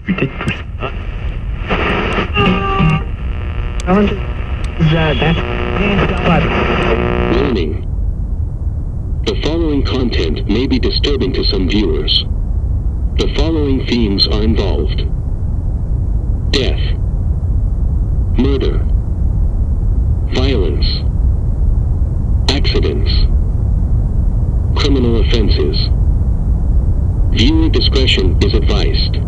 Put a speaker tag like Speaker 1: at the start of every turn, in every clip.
Speaker 1: Peut-être tout ça.
Speaker 2: Warning. The following content may be disturbing to some viewers. The following themes are involved: death, murder, violence, accidents, criminal offenses. Viewer discretion is advised.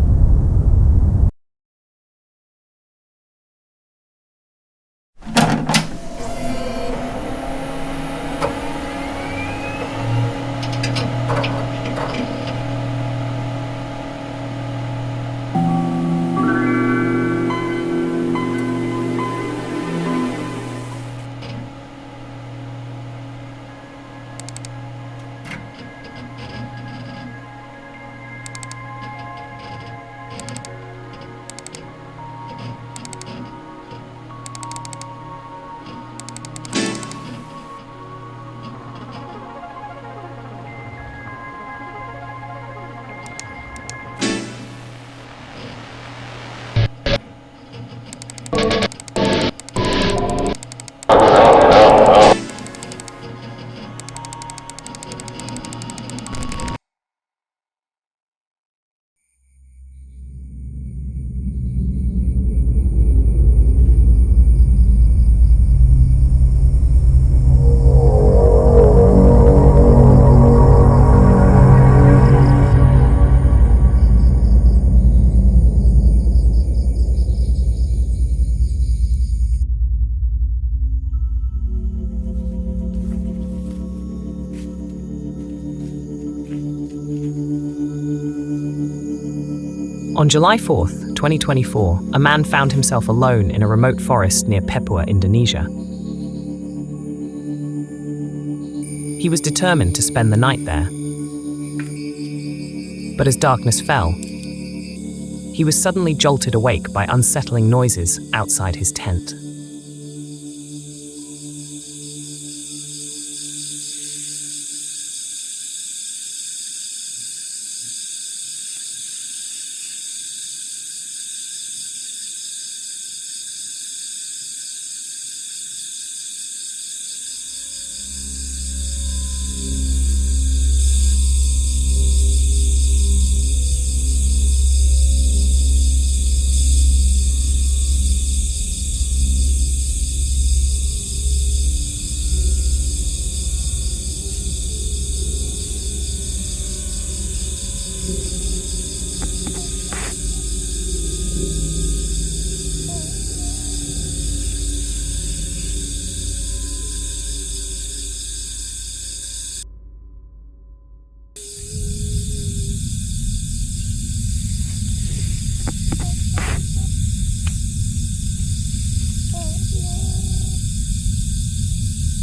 Speaker 3: On July 4th, 2024, a man found himself alone in a remote forest near Papua, Indonesia. He was determined to spend the night there. But as darkness fell, he was suddenly jolted awake by unsettling noises outside his tent.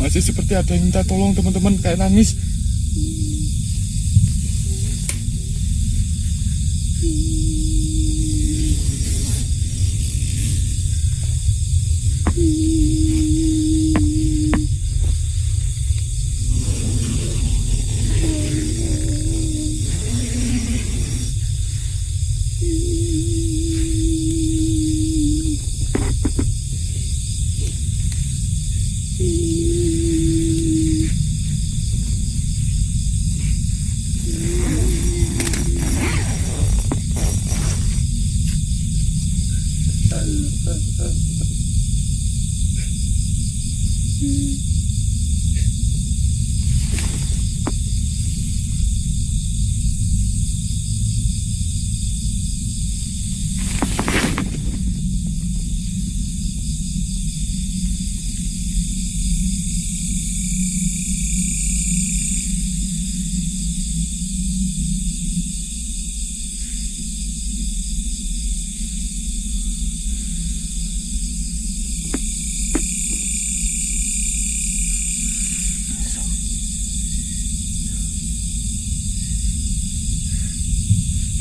Speaker 4: Masih seperti ada yang minta tolong, teman-teman, kayak nangis.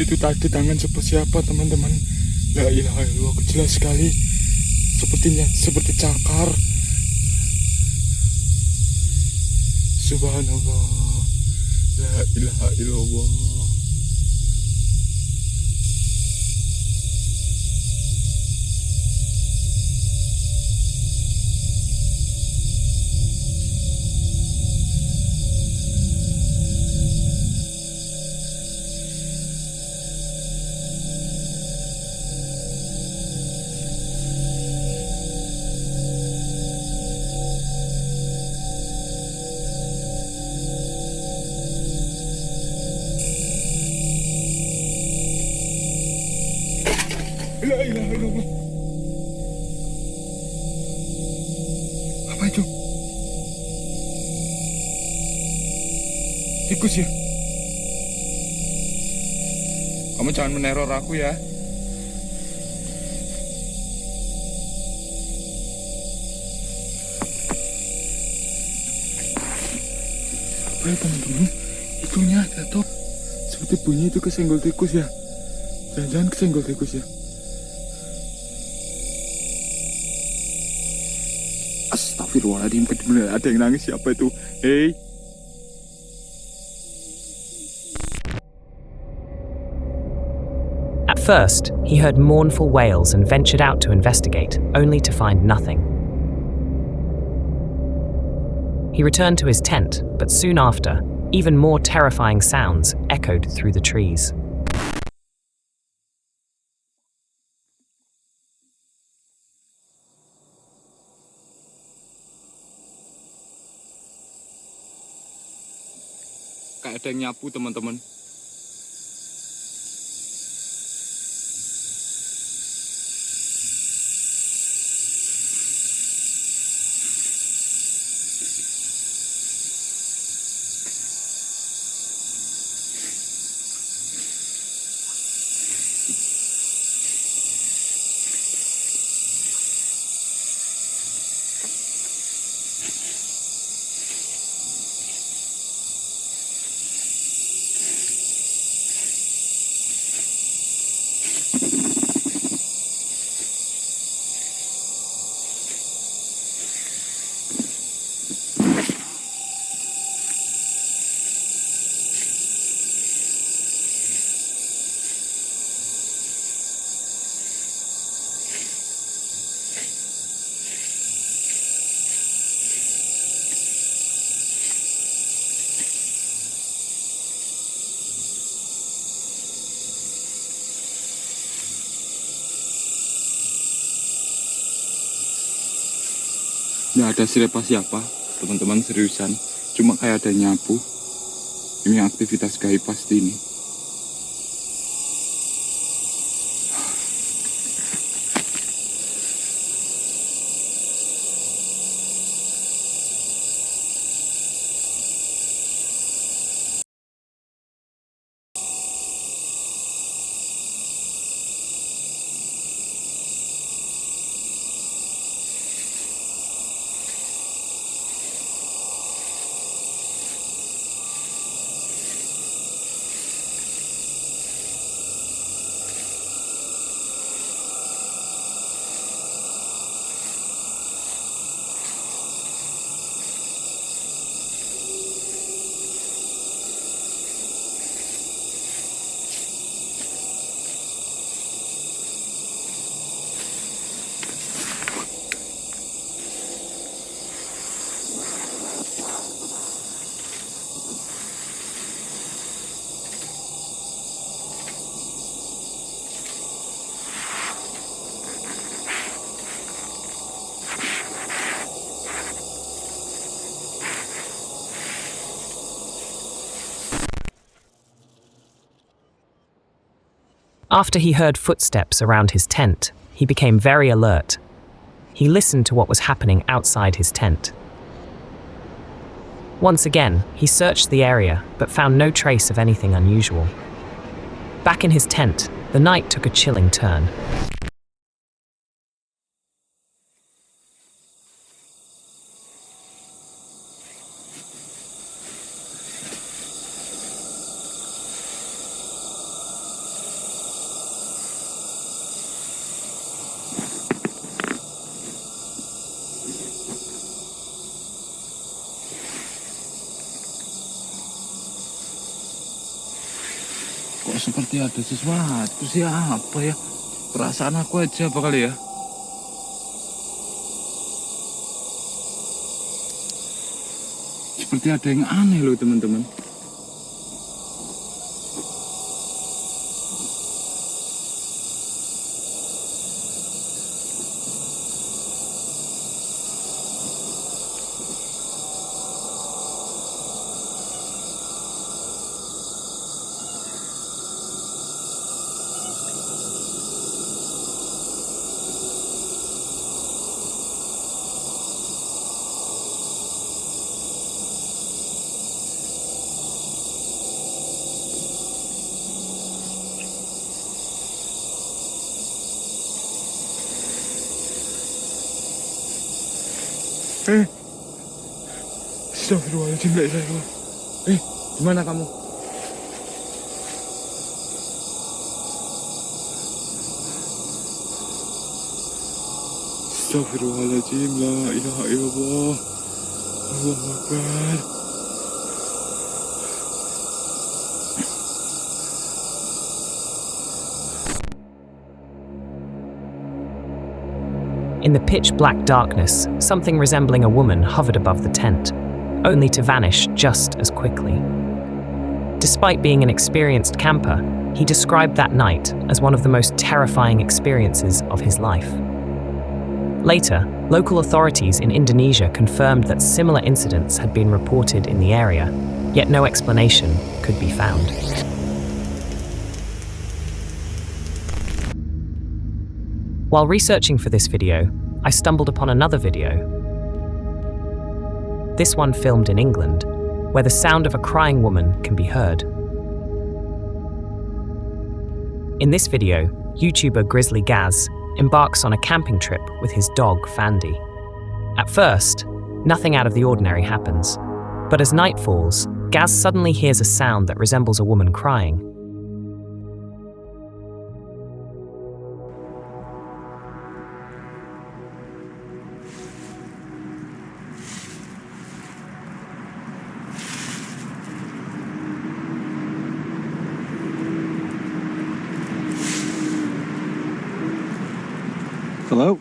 Speaker 4: Itu tadi tangan siapa, teman-teman? La ilaha illallah, jelas sekali. Seperti cakar. Subhanallah. La ilaha illallah. La ilaha illallah. Apa itu? Tikus ya? Kamu jangan meneror aku ya. Apa ya teman-teman? Itunya jatuh. Seperti bunyi itu kesenggol tikus ya. Jangan-jangan kesenggol tikus ya. Astagfirullahaladzim, benar ada yang nangis. Siapa itu? Hei.
Speaker 3: At first, he heard mournful wails and ventured out to investigate, only to find nothing. He returned to his tent, but soon after, even more terrifying sounds echoed through the trees.
Speaker 4: Kayak ada yang nyapu teman-teman. Nggak ada siapa-siapa, teman-teman, seriusan. Cuma kayak ada nyapu. Ini aktivitas gaib pasti ini.
Speaker 3: After he heard footsteps around his tent, he became very alert. He listened to what was happening outside his tent. Once again, he searched the area, but found no trace of anything unusual. Back in his tent, the night took a chilling turn.
Speaker 4: Kok seperti ada sesuatu sih, apa ya? Perasaan aku aja apa kali ya? Seperti ada yang aneh loh teman-teman. Astagfirullahaladzim, la ilaha illallah. Gimana kamu? Astagfirullahaladzim, la ilaha illallah. Allahu Akbar.
Speaker 3: In the pitch-black darkness, something resembling a woman hovered above the tent, only to vanish just as quickly. Despite being an experienced camper, he described that night as one of the most terrifying experiences of his life. Later, local authorities in Indonesia confirmed that similar incidents had been reported in the area, yet no explanation could be found. While researching for this video, I stumbled upon another video. This one filmed in England, where the sound of a crying woman can be heard. In this video, YouTuber Grizzly Gaz embarks on a camping trip with his dog Fandy. At first, nothing out of the ordinary happens, but as night falls, Gaz suddenly hears a sound that resembles a woman crying.
Speaker 4: Hello?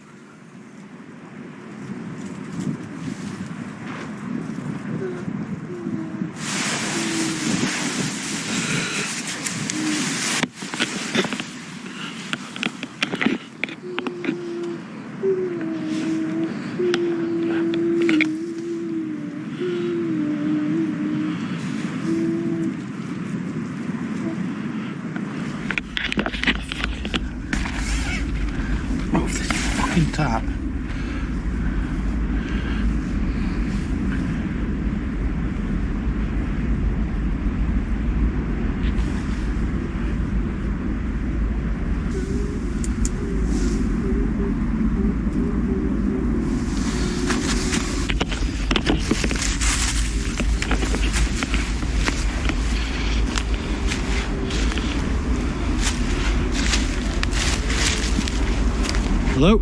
Speaker 4: Tap. Hello?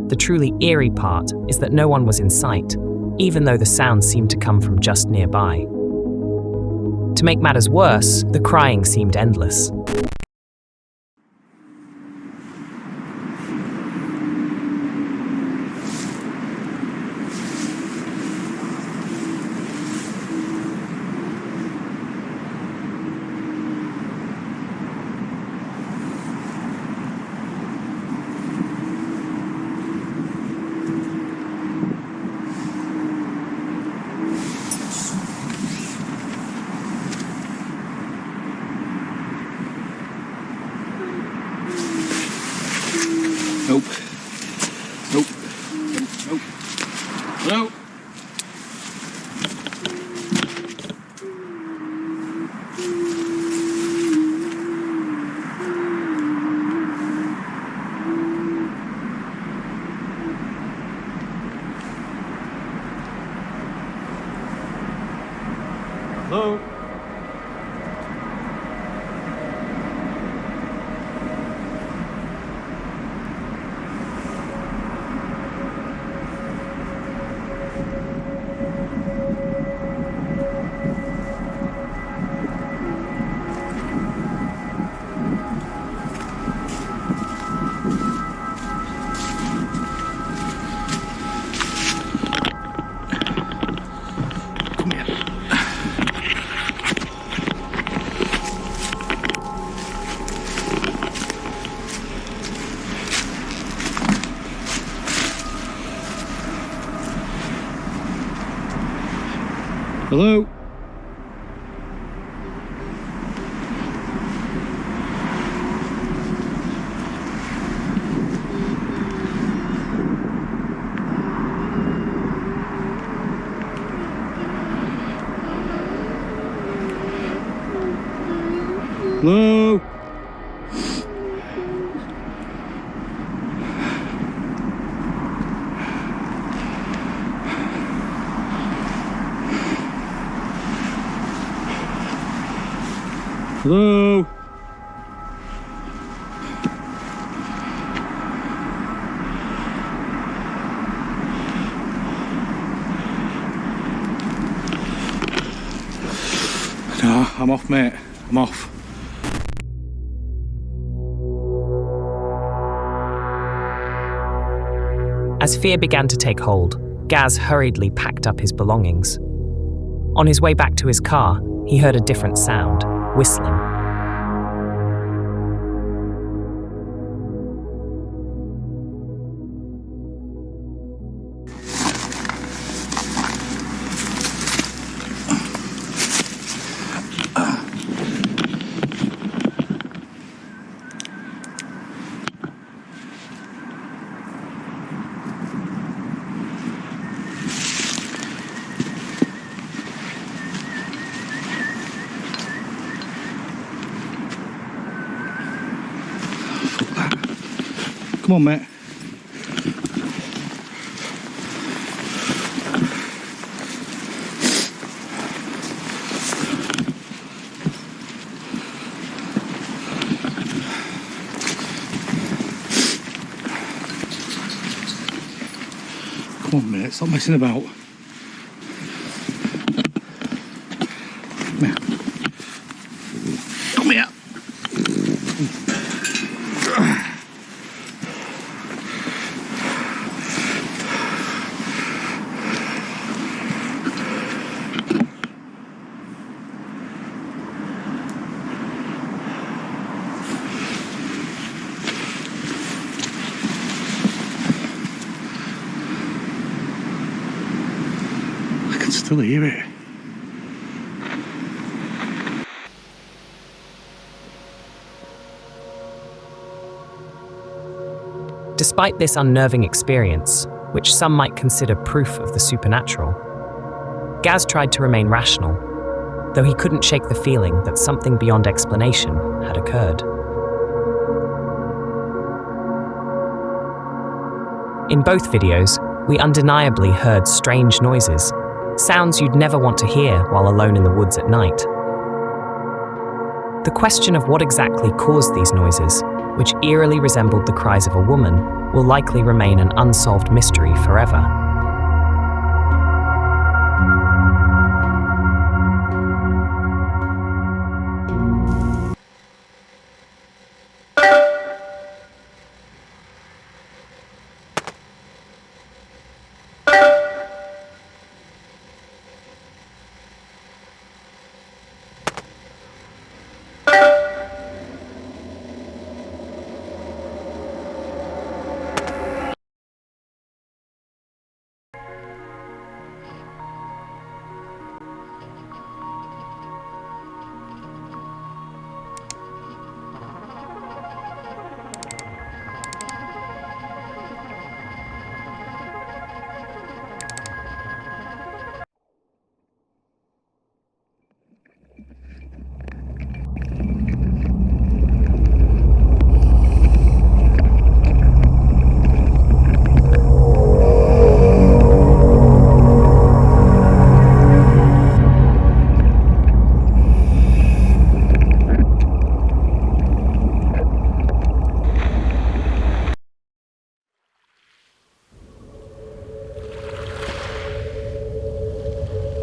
Speaker 3: The truly eerie part is that no one was in sight, even though the sound seemed to come from just nearby. To make matters worse, the crying seemed endless.
Speaker 4: Nope. Nope. Nope. Hello? Hello? Hello? Hello? Hello? No, I'm off, mate. I'm off.
Speaker 3: As fear began to take hold, Gaz hurriedly packed up his belongings. On his way back to his car, he heard a different sound, whistling.
Speaker 4: Come on, mate. Come on, mate. Stop messing about. Come here. Come here. I can still hear it.
Speaker 3: Despite this unnerving experience, which some might consider proof of the supernatural, Gaz tried to remain rational, though he couldn't shake the feeling that something beyond explanation had occurred. In both videos, we undeniably heard strange noises, sounds you'd never want to hear while alone in the woods at night. The question of what exactly caused these noises, which eerily resembled the cries of a woman, will likely remain an unsolved mystery forever.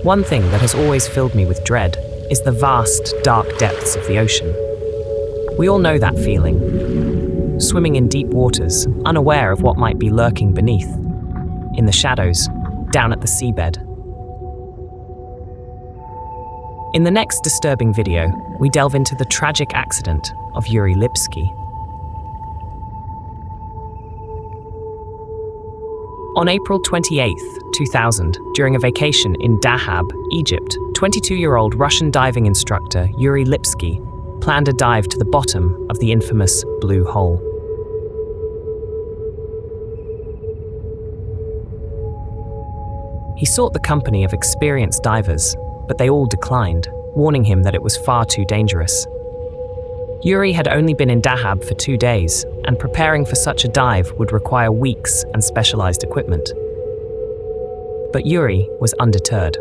Speaker 3: One thing that has always filled me with dread is the vast, dark depths of the ocean. We all know that feeling. Swimming in deep waters, unaware of what might be lurking beneath. In the shadows, down at the seabed. In the next disturbing video, we delve into the tragic accident of Yuri Lipsky. On April 28, 2000, during a vacation in Dahab, Egypt, 22-year-old Russian diving instructor Yuri Lipsky planned a dive to the bottom of the infamous Blue Hole. He sought the company of experienced divers, but they all declined, warning him that it was far too dangerous. Yuri had only been in Dahab for 2 days, and preparing for such a dive would require weeks and specialized equipment. But Yuri was undeterred.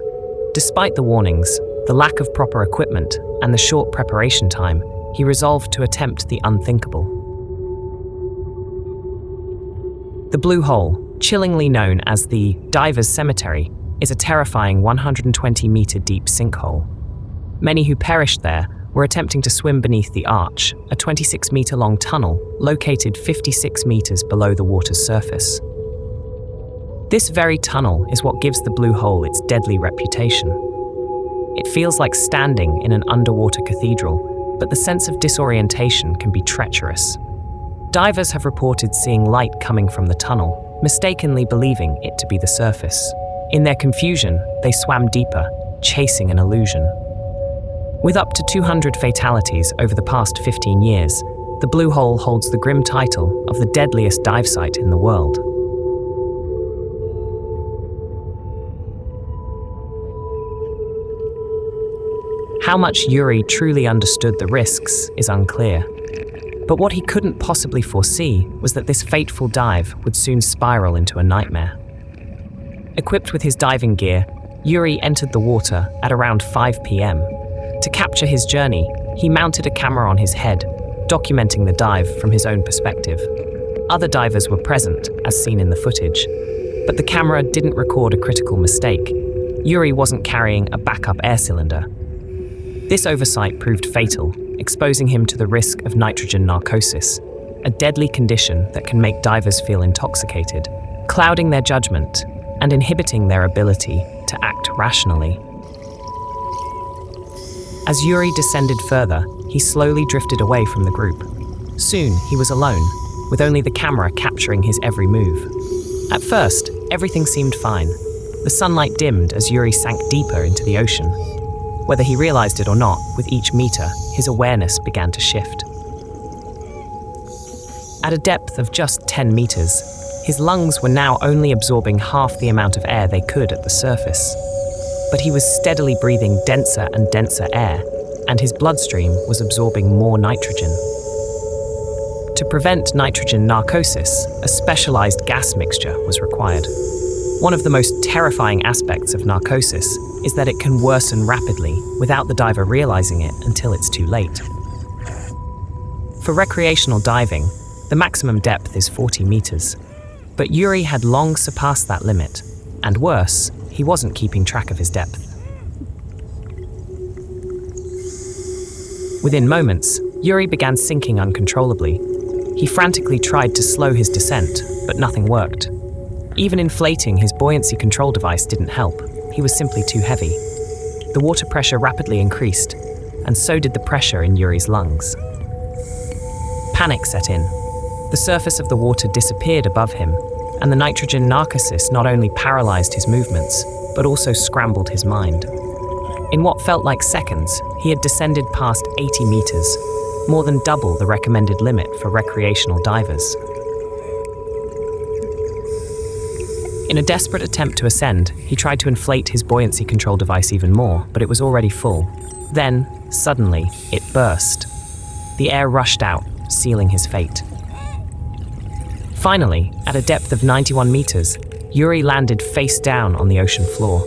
Speaker 3: Despite the warnings, the lack of proper equipment, and the short preparation time, he resolved to attempt the unthinkable. The Blue Hole, chillingly known as the Diver's Cemetery, is a terrifying 120-meter deep sinkhole. Many who perished there were attempting to swim beneath the Arch, a 26-meter-long tunnel located 56 meters below the water's surface. This very tunnel is what gives the Blue Hole its deadly reputation. It feels like standing in an underwater cathedral, but the sense of disorientation can be treacherous. Divers have reported seeing light coming from the tunnel, mistakenly believing it to be the surface. In their confusion, they swam deeper, chasing an illusion. With up to 200 fatalities over the past 15 years, the Blue Hole holds the grim title of the deadliest dive site in the world. How much Yuri truly understood the risks is unclear. But what he couldn't possibly foresee was that this fateful dive would soon spiral into a nightmare. Equipped with his diving gear, Yuri entered the water at around 5 p.m. To capture his journey, he mounted a camera on his head, documenting the dive from his own perspective. Other divers were present, as seen in the footage, but the camera didn't record a critical mistake. Yuri wasn't carrying a backup air cylinder. This oversight proved fatal, exposing him to the risk of nitrogen narcosis, a deadly condition that can make divers feel intoxicated, clouding their judgment and inhibiting their ability to act rationally. As Yuri descended further, he slowly drifted away from the group. Soon, he was alone, with only the camera capturing his every move. At first, everything seemed fine. The sunlight dimmed as Yuri sank deeper into the ocean. Whether he realized it or not, with each meter, his awareness began to shift. At a depth of just 10 meters, his lungs were now only absorbing half the amount of air they could at the surface. But he was steadily breathing denser and denser air, and his bloodstream was absorbing more nitrogen. To prevent nitrogen narcosis, a specialized gas mixture was required. One of the most terrifying aspects of narcosis is that it can worsen rapidly without the diver realizing it until it's too late. For recreational diving, the maximum depth is 40 meters. But Yuri had long surpassed that limit, and worse, he wasn't keeping track of his depth. Within moments, Yuri began sinking uncontrollably. He frantically tried to slow his descent, but nothing worked. Even inflating his buoyancy control device didn't help. He was simply too heavy. The water pressure rapidly increased, and so did the pressure in Yuri's lungs. Panic set in. The surface of the water disappeared above him, and the nitrogen narcosis not only paralyzed his movements, but also scrambled his mind. In what felt like seconds, he had descended past 80 meters, more than double the recommended limit for recreational divers. In a desperate attempt to ascend, he tried to inflate his buoyancy control device even more, but it was already full. Then, suddenly, it burst. The air rushed out, sealing his fate. Finally, at a depth of 91 meters, Yuri landed face down on the ocean floor.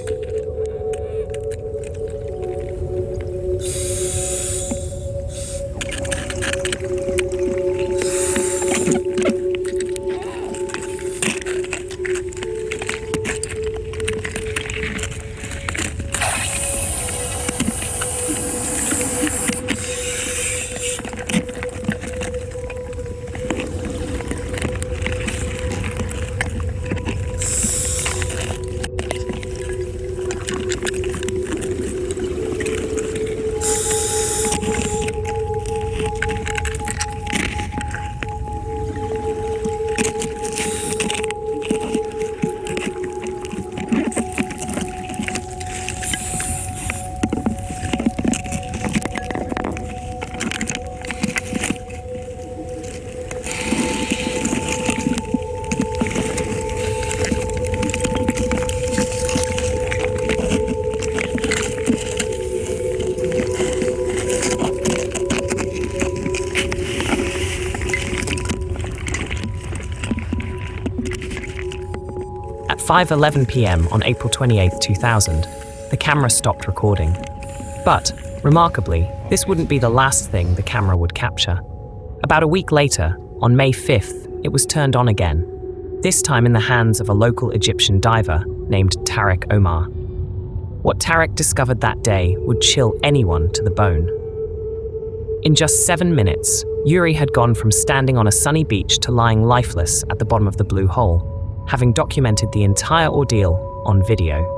Speaker 3: 5:11 p.m. on April 28, 2000, the camera stopped recording. But, remarkably, this wouldn't be the last thing the camera would capture. About a week later, on May 5th, it was turned on again, this time in the hands of a local Egyptian diver named Tariq Omar. What Tariq discovered that day would chill anyone to the bone. In just 7 minutes, Yuri had gone from standing on a sunny beach to lying lifeless at the bottom of the blue hole, having documented the entire ordeal on video.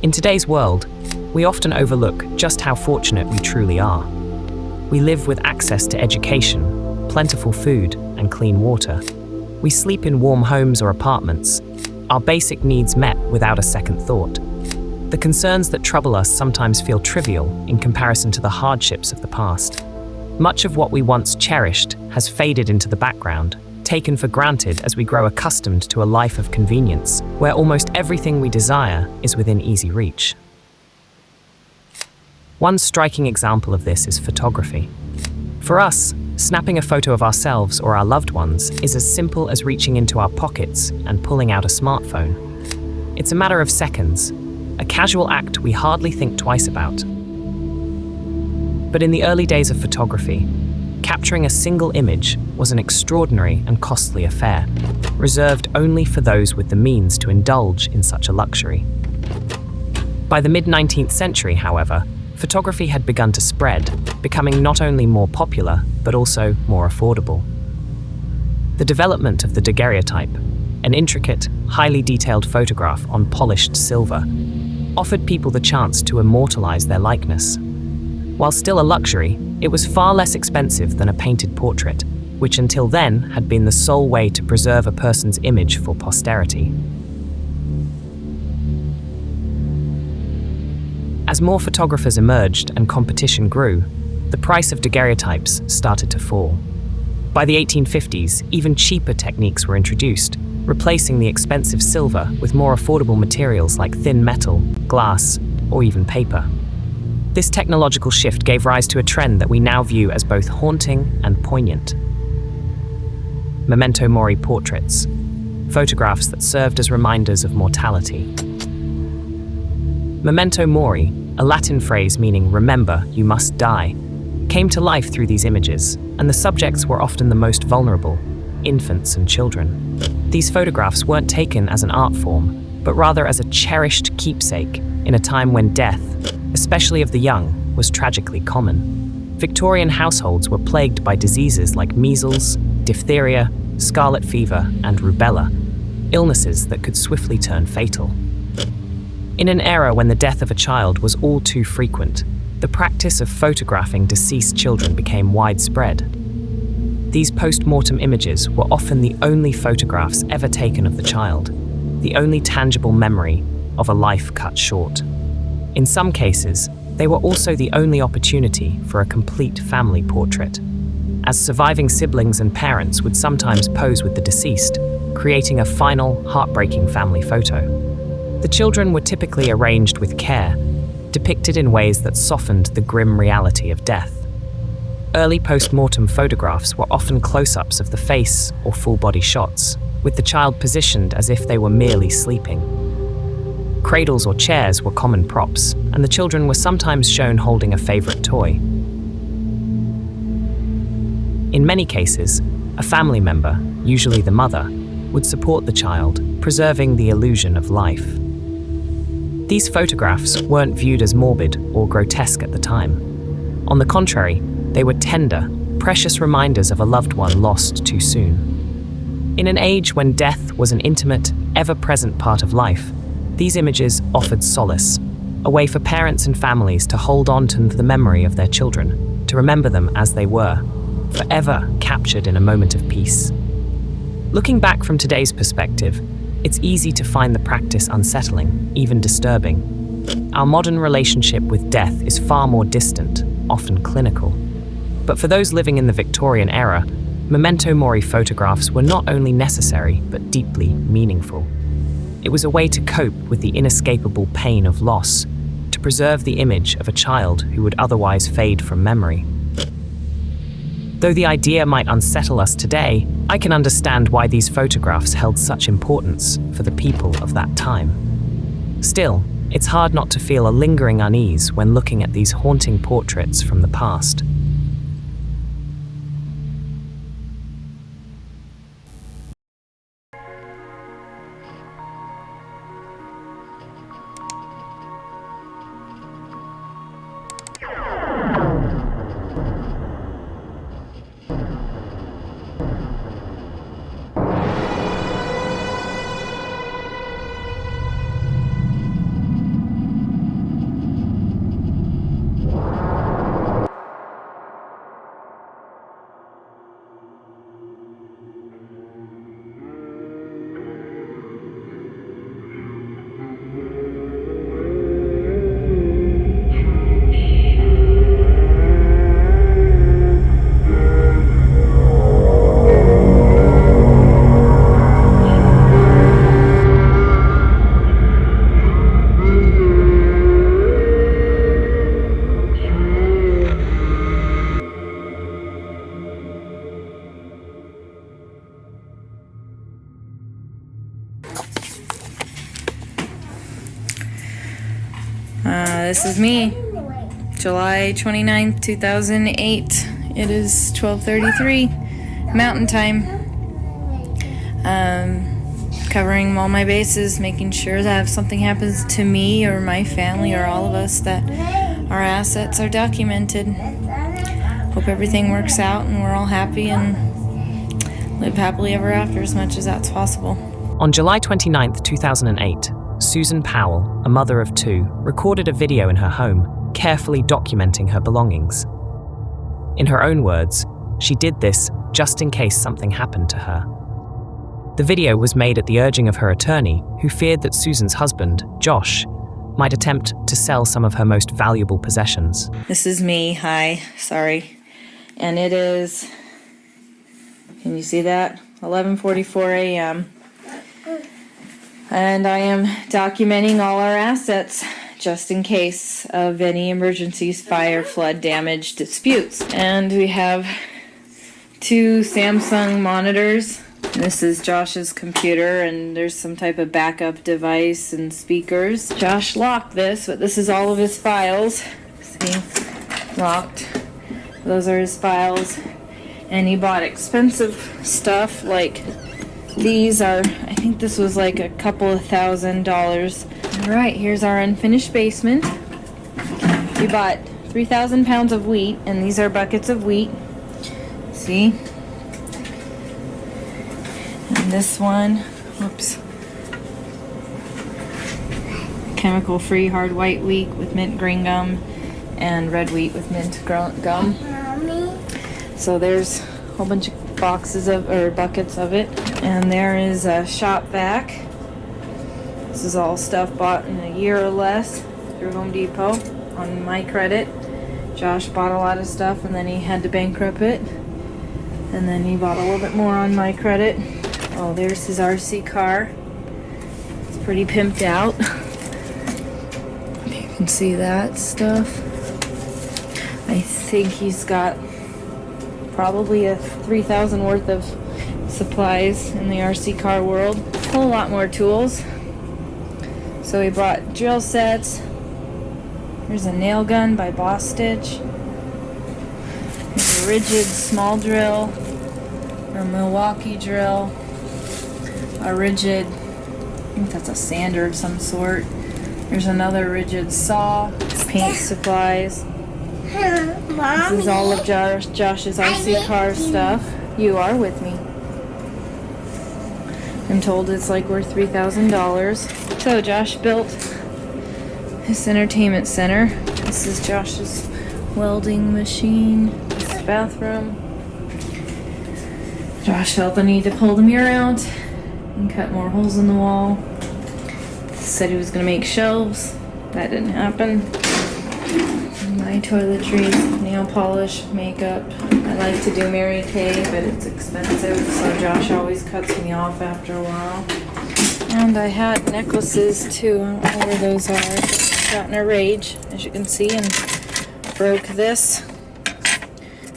Speaker 3: In today's world, we often overlook just how fortunate we truly are. We live with access to education, plentiful food, and clean water. We sleep in warm homes or apartments, our basic needs met without a second thought. The concerns that trouble us sometimes feel trivial in comparison to the hardships of the past. Much of what we once cherished has faded into the background, taken for granted as we grow accustomed to a life of convenience, where almost everything we desire is within easy reach. One striking example of this is photography. For us, snapping a photo of ourselves or our loved ones is as simple as reaching into our pockets and pulling out a smartphone. It's a matter of seconds, a casual act we hardly think twice about. But in the early days of photography, capturing a single image was an extraordinary and costly affair, reserved only for those with the means to indulge in such a luxury. By the mid-19th century, however, photography had begun to spread, becoming not only more popular, but also more affordable. The development of the daguerreotype, an intricate, highly detailed photograph on polished silver, offered people the chance to immortalize their likeness. While still a luxury, it was far less expensive than a painted portrait, which until then had been the sole way to preserve a person's image for posterity. As more photographers emerged and competition grew, the price of daguerreotypes started to fall. By the 1850s, even cheaper techniques were introduced, replacing the expensive silver with more affordable materials like thin metal, glass, or even paper. This technological shift gave rise to a trend that we now view as both haunting and poignant. Memento mori portraits, photographs that served as reminders of mortality. Memento mori, a Latin phrase meaning remember, you must die, came to life through these images, and the subjects were often the most vulnerable, infants and children. These photographs weren't taken as an art form, but rather as a cherished keepsake in a time when death, especially of the young, was tragically common. Victorian households were plagued by diseases like measles, diphtheria, scarlet fever, and rubella, illnesses that could swiftly turn fatal. In an era when the death of a child was all too frequent, the practice of photographing deceased children became widespread. These post-mortem images were often the only photographs ever taken of the child, the only tangible memory of a life cut short. In some cases, they were also the only opportunity for a complete family portrait, as surviving siblings and parents would sometimes pose with the deceased, creating a final, heartbreaking family photo. The children were typically arranged with care, depicted in ways that softened the grim reality of death. Early post-mortem photographs were often close-ups of the face or full-body shots, with the child positioned as if they were merely sleeping. Cradles or chairs were common props, and the children were sometimes shown holding a favorite toy. In many cases, a family member, usually the mother, would support the child, preserving the illusion of life. These photographs weren't viewed as morbid or grotesque at the time. On the contrary, they were tender, precious reminders of a loved one lost too soon. In an age when death was an intimate, ever-present part of life, these images offered solace, a way for parents and families to hold on to the memory of their children, to remember them as they were, forever captured in a moment of peace. Looking back from today's perspective, it's easy to find the practice unsettling, even disturbing. Our modern relationship with death is far more distant, often clinical. But for those living in the Victorian era, memento mori photographs were not only necessary, but deeply meaningful. It was a way to cope with the inescapable pain of loss, to preserve the image of a child who would otherwise fade from memory. Though the idea might unsettle us today, I can understand why these photographs held such importance for the people of that time. Still, it's hard not to feel a lingering unease when looking at these haunting portraits from the past.
Speaker 1: This is me, July 29th, 2008. It is 12:33 Mountain Time. Covering all my bases, making sure that if something happens to me or my family or all of us, that our assets are documented. Hope everything works out and we're all happy and live happily ever after as much as that's possible.
Speaker 3: On July 29th, 2008, Susan Powell, a mother of two, recorded a video in her home, carefully documenting her belongings. In her own words, she did this just in case something happened to her. The video was made at the urging of her attorney, who feared that Susan's husband, Josh, might attempt to sell some of her most valuable possessions.
Speaker 1: This is me, hi, sorry. And it is, can you see that? 11:44 a.m. And I am documenting all our assets just in case of any emergencies, fire, flood, damage, disputes. And we have 2 Samsung monitors. This is Josh's computer, and there's some type of backup device and speakers. Josh locked this, but this is all of his files. See, locked. Those are his files. And he bought expensive stuff like these are, I think this was like a couple of $1,000s. Alright, here's our unfinished basement. We bought 3,000 pounds of wheat, and these are buckets of wheat. See? And this one, whoops. Chemical-free hard white wheat with mint green gum, and red wheat with mint gum. So there's a whole bunch of boxes of, or buckets of it. And there is a shop vac. This is all stuff bought in a year or less through Home Depot on my credit. Josh bought a lot of stuff and then he had to bankrupt it. And then he bought a little bit more on my credit. Oh, there's his RC car. It's pretty pimped out. You can see that stuff. I think he's got probably a 3,000 worth of supplies in the RC car world. A whole lot more tools. So he brought drill sets. There's a nail gun by Boss Stitch. There's a rigid small drill, or Milwaukee drill. a rigid, I think that's a sander of some sort. There's another rigid saw, paint supplies. This is all of Josh's RC car stuff. You are with me. I'm told it's like worth $3,000. So Josh built his entertainment center. This is Josh's welding machine. This is the bathroom. Josh felt the need to pull the mirror out and cut more holes in the wall. Said he was going to make shelves. That didn't happen. My toiletries, nail polish, makeup. I like to do Mary Kay, but it's expensive, so Josh always cuts me off after a while. And I had necklaces too. I don't know where those are. I just got in a rage, as you can see, and broke this.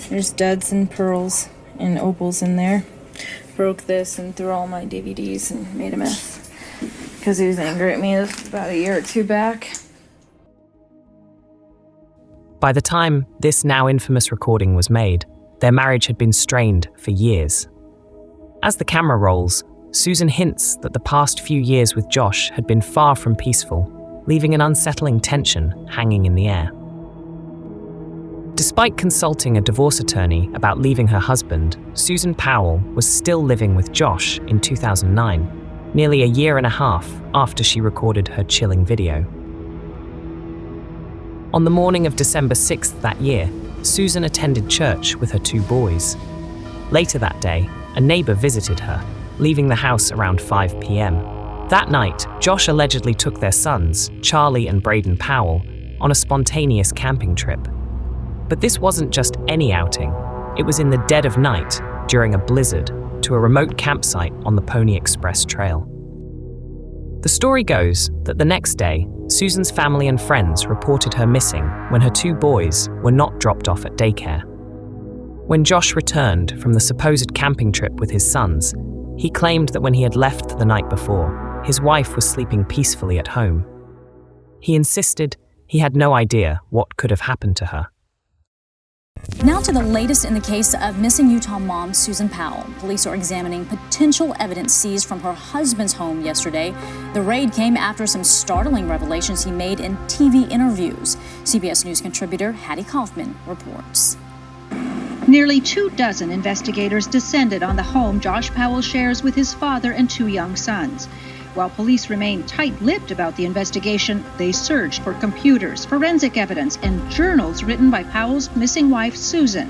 Speaker 1: There's duds and pearls and opals in there. Broke this and threw all my DVDs and made a mess because he was angry at me. This was about a year or two back.
Speaker 3: By the time this now infamous recording was made, their marriage had been strained for years. As the camera rolls, Susan hints that the past few years with Josh had been far from peaceful, leaving an unsettling tension hanging in the air. Despite consulting a divorce attorney about leaving her husband, Susan Powell was still living with Josh in 2009, nearly a year and a half after she recorded her chilling video. On the morning of December 6th that year, Susan attended church with her two boys. Later that day, a neighbor visited her, leaving the house around 5 p.m. That night, Josh allegedly took their sons, Charlie and Braden Powell, on a spontaneous camping trip. But this wasn't just any outing. It was in the dead of night, during a blizzard, to a remote campsite on the Pony Express Trail. The story goes that the next day, Susan's family and friends reported her missing when her two boys were not dropped off at daycare. When Josh returned from the supposed camping trip with his sons, he claimed that when he had left the night before, his wife was sleeping peacefully at home. He insisted he had no idea what could have happened to her.
Speaker 5: Now to the latest in the case of missing Utah mom Susan Powell. Police are examining potential evidence seized from her husband's home yesterday. The raid came after some startling revelations he made in TV interviews. CBS News contributor Hattie Kaufman reports.
Speaker 6: Nearly 24 investigators descended on the home Josh Powell shares with his father and two young sons. While police remained tight-lipped about the investigation, they searched for computers, forensic evidence, and journals written by Powell's missing wife, Susan.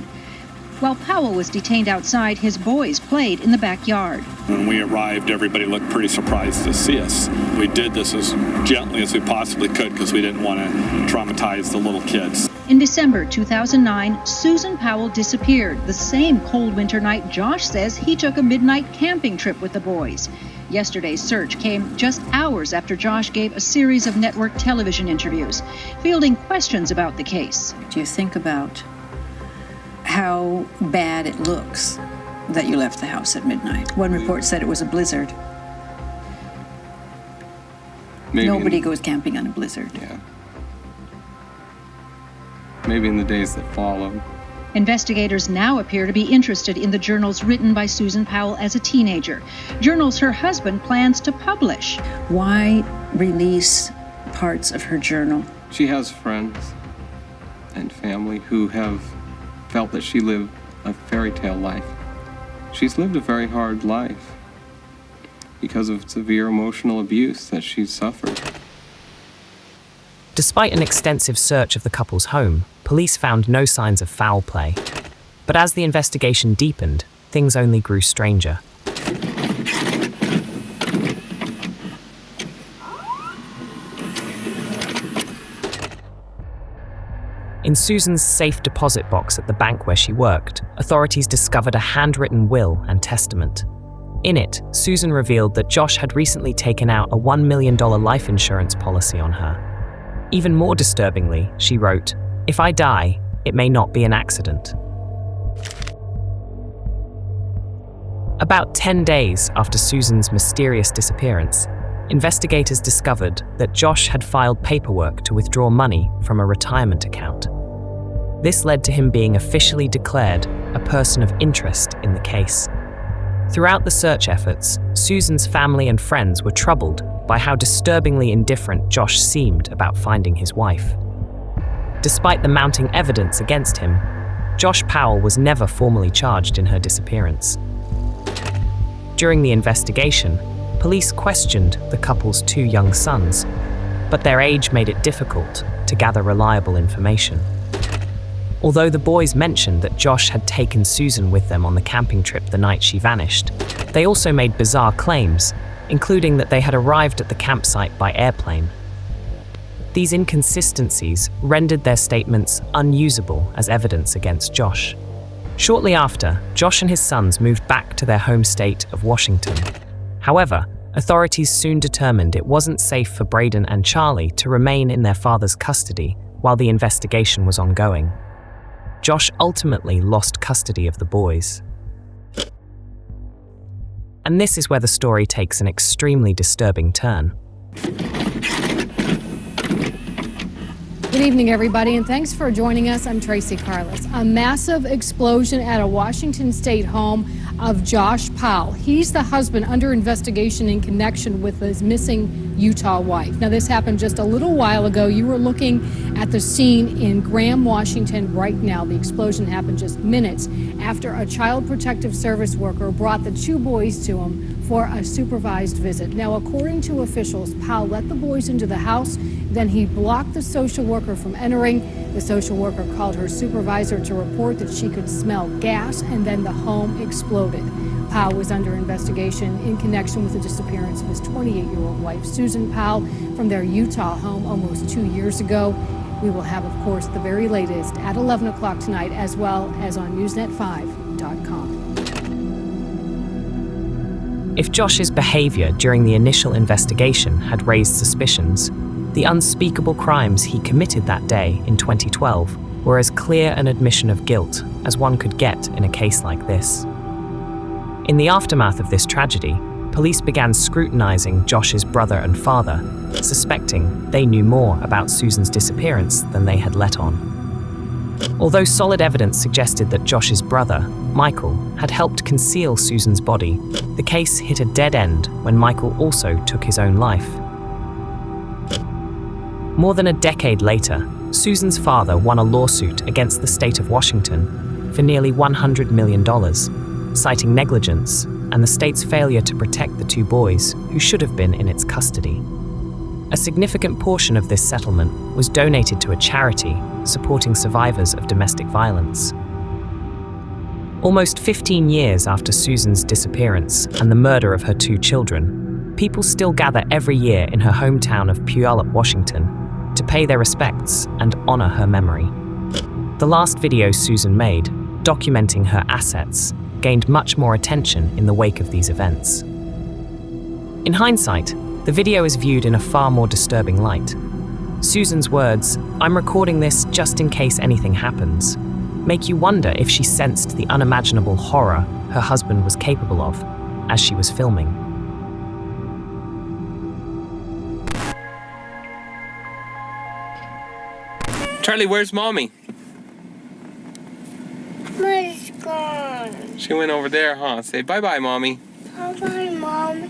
Speaker 6: While Powell was detained outside, his boys played in the backyard.
Speaker 7: When we arrived, everybody looked pretty surprised to see us. We did this as gently as we possibly could because we didn't want to traumatize the little kids.
Speaker 6: In December 2009, Susan Powell disappeared, the same cold winter night Josh says he took a midnight camping trip with the boys. Yesterday's search came just hours after Josh gave a series of network television interviews, fielding questions about the case.
Speaker 8: Do you think about how bad it looks that you left the house at midnight? One report said it was a blizzard. Nobody goes camping on a blizzard.
Speaker 9: Yeah. Maybe in the days that followed.
Speaker 6: Investigators now appear to be interested in the journals written by Susan Powell as a teenager, journals her husband plans to publish.
Speaker 8: Why release parts of her journal?
Speaker 9: She has friends and family who have felt that she lived a fairy tale life. She's lived a very hard life because of severe emotional abuse that she's suffered.
Speaker 3: Despite an extensive search of the couple's home, police found no signs of foul play. But as the investigation deepened, things only grew stranger. In Susan's safe deposit box at the bank where she worked, authorities discovered a handwritten will and testament. In it, Susan revealed that Josh had recently taken out a $1 million life insurance policy on her. Even more disturbingly, she wrote, "If I die, it may not be an accident." About 10 days after Susan's mysterious disappearance, investigators discovered that Josh had filed paperwork to withdraw money from a retirement account. This led to him being officially declared a person of interest in the case. Throughout the search efforts, Susan's family and friends were troubled by how disturbingly indifferent Josh seemed about finding his wife. Despite the mounting evidence against him, Josh Powell was never formally charged in her disappearance. During the investigation, police questioned the couple's 2 young sons, but their age made it difficult to gather reliable information. Although the boys mentioned that Josh had taken Susan with them on the camping trip the night she vanished, they also made bizarre claims, including that they had arrived at the campsite by airplane. These inconsistencies rendered their statements unusable as evidence against Josh. Shortly after, Josh and his sons moved back to their home state of Washington. However, authorities soon determined it wasn't safe for Braden and Charlie to remain in their father's custody while the investigation was ongoing. Josh ultimately lost custody of the boys. And this is where the story takes an extremely disturbing turn.
Speaker 10: Good evening, everybody, and thanks for joining us. I'm Tracy Carlos. A massive explosion at a Washington state home of Josh Powell. He's the husband under investigation in connection with his missing Utah wife. Now, this happened just a little while ago. You were looking at the scene in Graham, Washington right now. The explosion happened just minutes after a Child Protective Service worker brought the 2 boys to him for a supervised visit. Now, according to officials, Powell let the boys into the house, then he blocked the social worker from entering. The social worker called her supervisor to report that she could smell gas, and then the home exploded. Powell was under investigation in connection with the disappearance of his 28-year-old wife, Susan Powell, from their Utah home almost 2 years ago. We will have, of course, the very latest at 11 o'clock tonight, as well as on Newsnet5.com.
Speaker 3: If Josh's behavior during the initial investigation had raised suspicions, the unspeakable crimes he committed that day in 2012 were as clear an admission of guilt as one could get in a case like this. In the aftermath of this tragedy, police began scrutinizing Josh's brother and father, suspecting they knew more about Susan's disappearance than they had let on. Although solid evidence suggested that Josh's brother, Michael, had helped conceal Susan's body, the case hit a dead end when Michael also took his own life. More than a decade later, Susan's father won a lawsuit against the state of Washington for nearly $100 million, citing negligence and the state's failure to protect the 2 boys who should have been in its custody. A significant portion of this settlement was donated to a charity supporting survivors of domestic violence. Almost 15 years after Susan's disappearance and the murder of her 2 children, people still gather every year in her hometown of Puyallup, Washington, to pay their respects and honor her memory. The last video Susan made, documenting her assets, gained much more attention in the wake of these events. In hindsight, the video is viewed in a far more disturbing light. Susan's words, "I'm recording this just in case anything happens," make you wonder if she sensed the unimaginable horror her husband was capable of as she was filming.
Speaker 9: Charlie, where's Mommy?
Speaker 11: Mommy's gone.
Speaker 9: She went over there, huh? Say bye-bye, Mommy.
Speaker 11: Bye-bye, Mom.